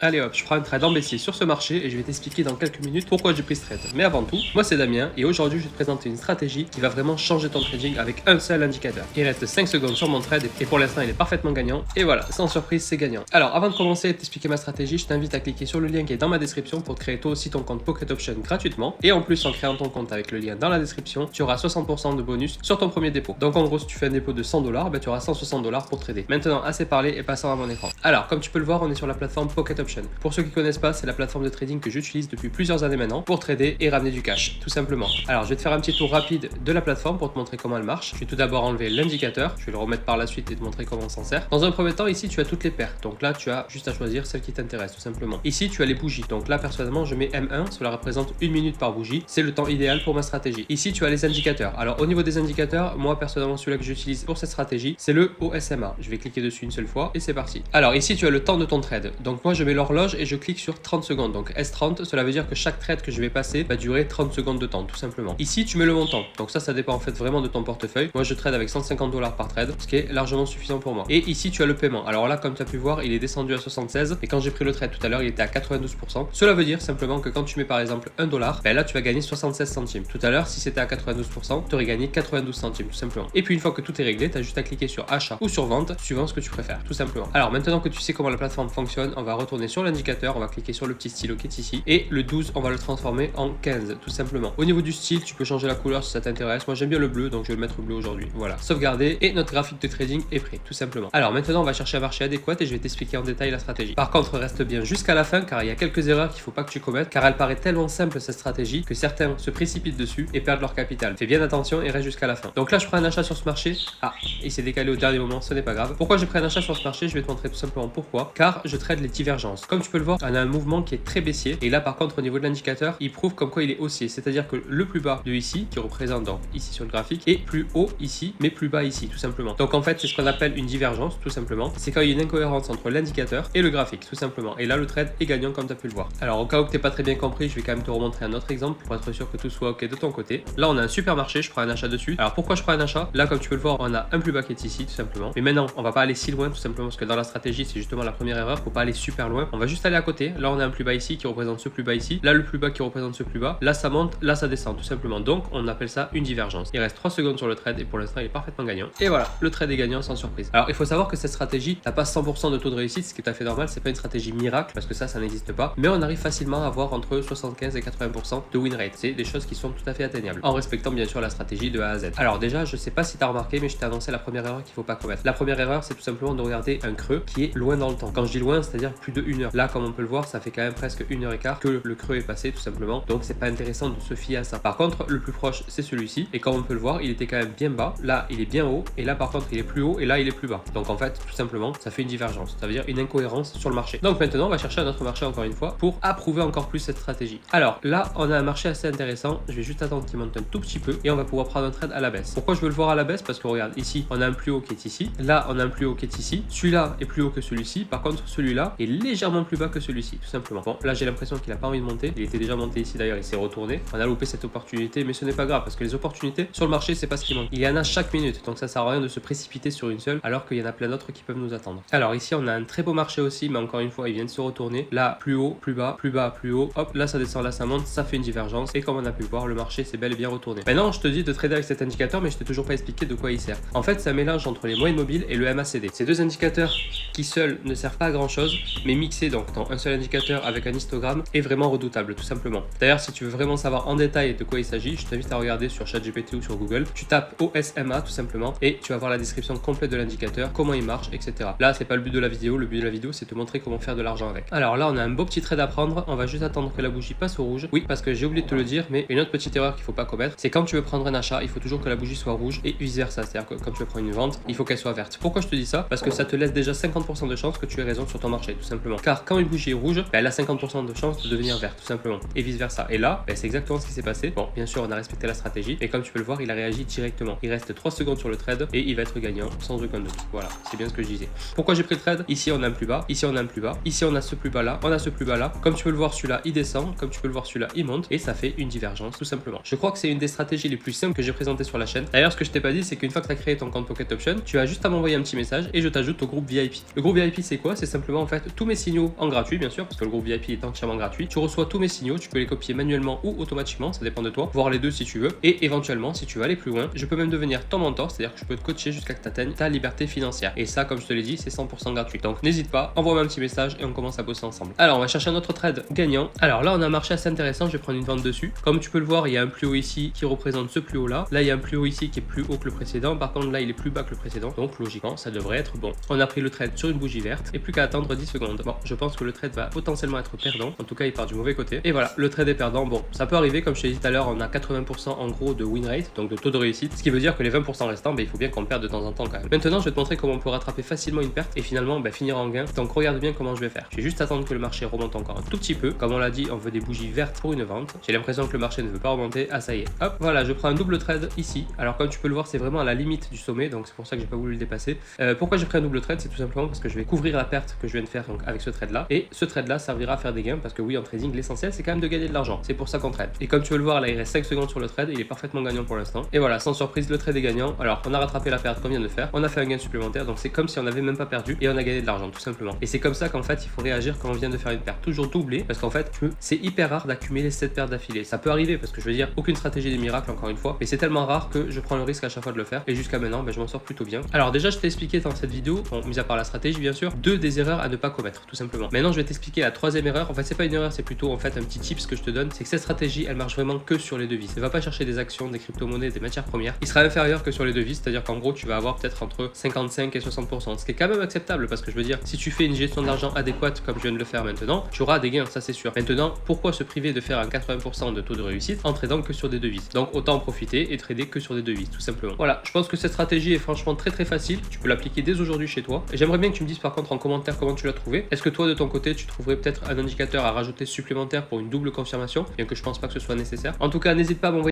Allez hop, je prends un trade en baissier sur ce marché et je vais t'expliquer dans quelques minutes pourquoi j'ai pris ce trade. Mais avant tout, moi c'est Damien et aujourd'hui je vais te présenter une stratégie qui va vraiment changer ton trading avec un seul indicateur. Il reste 5 secondes sur mon trade et pour l'instant il est parfaitement gagnant. Et voilà, sans surprise c'est gagnant. Alors avant de commencer et de t'expliquer ma stratégie, je t'invite à cliquer sur le lien qui est dans ma description pour créer toi aussi ton compte Pocket Option gratuitement. Et en plus en créant ton compte avec le lien dans la description, tu auras 60% de bonus sur ton premier dépôt. Donc en gros si tu fais un dépôt de 100$, tu auras 160$ pour trader. Maintenant assez parlé et passons à mon écran. Alors comme tu peux le voir, on est sur la plateforme Pocket Option. Pour ceux qui connaissent pas, c'est la plateforme de trading que j'utilise depuis plusieurs années maintenant pour trader et ramener du cash, tout simplement. Alors je vais te faire un petit tour rapide de la plateforme pour te montrer comment elle marche. Je vais tout d'abord enlever l'indicateur, je vais le remettre par la suite et te montrer comment on s'en sert. Dans un premier temps, ici tu as toutes les paires, donc là tu as juste à choisir celle qui t'intéresse, tout simplement. Ici tu as les bougies, donc là personnellement je mets M1, cela représente 1 minute par bougie, c'est le temps idéal pour ma stratégie. Ici tu as les indicateurs. Alors au niveau des indicateurs, moi personnellement celui-là que j'utilise pour cette stratégie, c'est le OSMA. Je vais cliquer dessus une seule fois et c'est parti. Alors ici tu as le temps de ton trade, donc moi je mets l'horloge et je clique sur 30 secondes, donc S30, cela veut dire que chaque trade que je vais passer va durer 30 secondes de temps, tout simplement. Ici tu mets le montant, donc ça dépend en fait vraiment de ton portefeuille. Moi je trade avec 150$ par trade, ce qui est largement suffisant pour moi. Et ici tu as le paiement. Alors là comme tu as pu voir, il est descendu à 76 et quand j'ai pris le trade tout à l'heure il était à 92%. Cela veut dire simplement que quand tu mets par exemple 1$, ben là tu vas gagner 76 centimes. Tout à l'heure si c'était à 92%, tu aurais gagné 92 centimes tout simplement. Et puis une fois que tout est réglé, tu as juste à cliquer sur achat ou sur vente suivant ce que tu préfères, tout simplement. Alors maintenant que tu sais comment la plateforme fonctionne, on va retourner sur l'indicateur, on va cliquer sur le petit stylo qui est ici et le 12 on va le transformer en 15 tout simplement. Au niveau du style, tu peux changer la couleur si ça t'intéresse. Moi j'aime bien le bleu donc je vais le mettre bleu aujourd'hui. Voilà, sauvegarder et notre graphique de trading est prêt tout simplement. Alors maintenant on va chercher un marché adéquat et je vais t'expliquer en détail la stratégie. Par contre reste bien jusqu'à la fin car il y a quelques erreurs qu'il faut pas que tu commettes car elle paraît tellement simple cette stratégie que certains se précipitent dessus et perdent leur capital. Fais bien attention et reste jusqu'à la fin. Donc là je prends un achat sur ce marché. Ah, il s'est décalé au dernier moment, ce n'est pas grave. Pourquoi j'ai pris un achat sur ce marché? Je vais te montrer tout simplement pourquoi. Car je trade les divergences. Comme tu peux le voir, on a un mouvement qui est très baissier et là par contre au niveau de l'indicateur il prouve comme quoi il est haussier, c'est à dire que le plus bas de ici qui représente donc ici sur le graphique est plus haut ici mais plus bas ici tout simplement. Donc en fait c'est ce qu'on appelle une divergence tout simplement, c'est quand il y a une incohérence entre l'indicateur et le graphique tout simplement, et là le trade est gagnant comme tu as pu le voir. Alors au cas où tu n'es pas très bien compris, je vais quand même te remontrer un autre exemple pour être sûr que tout soit ok de ton côté. Là on a un super marché, je prends un achat dessus. Alors pourquoi je prends un achat? Là comme tu peux le voir on a un plus bas qui est ici tout simplement, mais maintenant on va pas aller si loin tout simplement parce que dans la stratégie c'est justement la première erreur, faut pas aller super loin, on va juste aller à côté. Là on a un plus bas ici qui représente ce plus bas ici, là le plus bas qui représente ce plus bas, là ça monte, là ça descend tout simplement, donc on appelle ça une divergence. Il reste 3 secondes sur le trade et pour l'instant il est parfaitement gagnant et voilà, le trade est gagnant sans surprise. Alors il faut savoir que cette stratégie n'a pas 100% de taux de réussite, ce qui est tout à fait normal, c'est pas une stratégie miracle parce que ça n'existe pas, mais on arrive facilement à avoir entre 75 et 80% de win rate, c'est des choses qui sont tout à fait atteignables en respectant bien sûr la stratégie de A à Z. Alors déjà je sais pas si tu as remarqué mais je t'ai annoncé la première erreur qu'il faut pas commettre. La première erreur c'est tout simplement de regarder un creux qui est loin dans le temps. Quand je dis loin, c'est à dire plus de 1 heure. Là comme on peut le voir ça fait quand même presque 1h15 que le creux est passé tout simplement, donc c'est pas intéressant de se fier à ça. Par contre le plus proche c'est celui-ci et comme on peut le voir il était quand même bien bas, là il est bien haut et là par contre il est plus haut et là il est plus bas, donc en fait tout simplement ça fait une divergence, ça veut dire une incohérence sur le marché. Donc maintenant on va chercher un autre marché encore une fois pour approuver encore plus cette stratégie. Alors là on a un marché assez intéressant, je vais juste attendre qu'il monte un tout petit peu et on va pouvoir prendre un trade à la baisse. Pourquoi je veux le voir à la baisse? Parce que regarde ici on a un plus haut qui est ici, là on a un plus haut qui est ici, celui-là est plus haut que celui-ci, par contre celui-là est légèrement plus bas que celui-ci tout simplement. Bon là j'ai l'impression qu'il a pas envie de monter, il était déjà monté ici d'ailleurs, il s'est retourné, on a loupé cette opportunité mais ce n'est pas grave parce que les opportunités sur le marché c'est pas ce qui manque, il y en a chaque minute, donc ça sert à rien de se précipiter sur une seule alors qu'il y en a plein d'autres qui peuvent nous attendre. Alors ici on a un très beau marché aussi mais encore une fois il vient de se retourner, là plus haut, plus bas, plus bas, plus haut, hop là ça descend, là ça monte, ça fait une divergence et comme on a pu le voir le marché s'est bel et bien retourné. Maintenant je te dis de trader avec cet indicateur mais je t'ai toujours pas expliqué de quoi il sert. En fait c'est un mélange entre les moyennes mobiles et le MACD. Ces deux indicateurs qui seuls ne servent pas à grand chose mais mixés donc dans un seul indicateur avec un histogramme est vraiment redoutable tout simplement. D'ailleurs si tu veux vraiment savoir en détail de quoi il s'agit, je t'invite à regarder sur ChatGPT ou sur Google, tu tapes OSMA tout simplement et tu vas voir la description complète de l'indicateur, comment il marche, etc. Là c'est pas le but de la vidéo, le but de la vidéo c'est de te montrer comment faire de l'argent avec. Alors là on a un beau petit trade à prendre, on va juste attendre que la bougie passe au rouge. Oui parce que j'ai oublié de te le dire, mais une autre petite erreur qu'il faut pas commettre, c'est quand tu veux prendre un achat, il faut toujours que la bougie soit rouge et vice versa, c'est-à-dire que quand tu veux prendre une vente, il faut qu'elle soit verte. Pourquoi je te dis ça? Parce que ça te laisse déjà 50% de chance que tu aies raison sur ton marché tout simplement. Car quand une bougie est rouge, elle a 50% de chance de devenir verte tout simplement et vice versa. Et là c'est exactement ce qui s'est passé. Bon bien sûr on a respecté la stratégie et comme tu peux le voir il a réagi directement. Il reste 3 secondes sur le trade et il va être gagnant sans aucun doute. Voilà, c'est bien ce que je disais. Pourquoi j'ai pris le trade? Ici on a un plus bas, ici on a un plus bas, ici on a ce plus bas là, on a ce plus bas là. Comme tu peux le voir celui-là il descend, comme tu peux le voir celui-là il monte et ça fait une divergence tout simplement. Je crois que c'est une des stratégies les plus simples que j'ai présentées sur la chaîne. D'ailleurs ce que je t'ai pas dit c'est qu'une fois que tu as créé ton compte Pocket Option, tu as juste à m'envoyer un petit message et je t'ajoute au groupe VIP. Le groupe VIP c'est quoi? C'est simplement en fait tous mes signaux en gratuit bien sûr, parce que le groupe VIP est entièrement gratuit. Tu reçois tous mes signaux, tu peux les copier manuellement ou automatiquement, ça dépend de toi, voir les deux si tu veux. Et éventuellement, si tu veux aller plus loin, je peux même devenir ton mentor, c'est-à-dire que je peux te coacher jusqu'à que tu atteignes ta liberté financière. Et ça, comme je te l'ai dit, c'est 100% gratuit. Donc n'hésite pas, envoie-moi un petit message et on commence à bosser ensemble. Alors on va chercher un autre trade gagnant. Alors là on a un marché assez intéressant, je vais prendre une vente dessus. Comme tu peux le voir, il y a un plus haut ici qui représente ce plus haut là. Là il y a un plus haut ici qui est plus haut que le précédent. Par contre là il est plus bas que le précédent. Donc logiquement ça devrait être bon. On a pris le trade sur une bougie verte et plus qu'à attendre 10 secondes. Bon, je pense que le trade va potentiellement être perdant. En tout cas il part du mauvais côté. Et voilà, le trade est perdant. Bon, ça peut arriver, comme je t'ai dit tout à l'heure, on a 80% en gros de win rate, donc de taux de réussite. Ce qui veut dire que les 20% restants, il faut bien qu'on perde de temps en temps quand même. Maintenant je vais te montrer comment on peut rattraper facilement une perte et finalement finir en gain. Donc regarde bien comment je vais faire. Je vais juste attendre que le marché remonte encore un tout petit peu. Comme on l'a dit, on veut des bougies vertes pour une vente. J'ai l'impression que le marché ne veut pas remonter. Ah ça y est. Hop, voilà, je prends un double trade ici. Alors comme tu peux le voir, c'est vraiment à la limite du sommet, donc c'est pour ça que j'ai pas voulu le dépasser. Pourquoi j'ai pris un double trade? C'est tout simplement parce que je vais couvrir la perte que je viens de faire donc, avec ce trade là. Et ce trade là servira à faire des gains parce que oui, en trading, l'essentiel c'est quand même de gagner de l'argent. C'est pour ça qu'on trade. Et comme tu peux le voir, là il reste 5 secondes sur le trade, il est parfaitement gagnant pour l'instant. Et voilà, sans surprise, le trade est gagnant. Alors on a rattrapé la perte qu'on vient de faire, on a fait un gain supplémentaire, donc c'est comme si on n'avait même pas perdu et on a gagné de l'argent tout simplement. Et c'est comme ça qu'en fait il faut réagir quand on vient de faire une perte. Toujours doubler parce qu'en fait c'est hyper rare d'accumuler 7 pertes d'affilée. Ça peut arriver parce que je veux dire, aucune stratégie des miracles encore une fois, mais c'est tellement rare que je prends le risque à chaque fois de le faire et jusqu'à maintenant je m'en sors plutôt bien. Alors déjà je t'ai expliqué dans cette vidéo, bon, mis à part la stratégie bien sûr, deux des erreurs à ne pas commettre tout simplement. Maintenant je vais t'expliquer la troisième erreur. En fait c'est pas une erreur, c'est plutôt en fait un petit tips que je te donne, c'est que cette stratégie elle marche vraiment que sur les devises. Ne va pas chercher des actions, des crypto-monnaies, des matières premières. Il sera inférieur que sur les devises, c'est-à-dire qu'en gros tu vas avoir peut-être entre 55 et 60%, ce qui est quand même acceptable parce que je veux dire, si tu fais une gestion d'argent adéquate comme je viens de le faire maintenant, tu auras des gains, ça c'est sûr. Maintenant, pourquoi se priver de faire un 80% de taux de réussite en tradant que sur des devises? Donc autant en profiter et trader que sur des devises, tout simplement. Voilà, je pense que cette stratégie est franchement très facile, tu peux l'appliquer dès aujourd'hui chez toi. Et j'aimerais bien que tu me dises par contre en commentaire comment tu l'as trouvé. Est-ce que toi de ton côté tu trouverais peut-être un indicateur à rajouter supplémentaire pour une double confirmation, bien que je pense pas que ce soit nécessaire. En tout cas, n'hésite pas à m'envoyer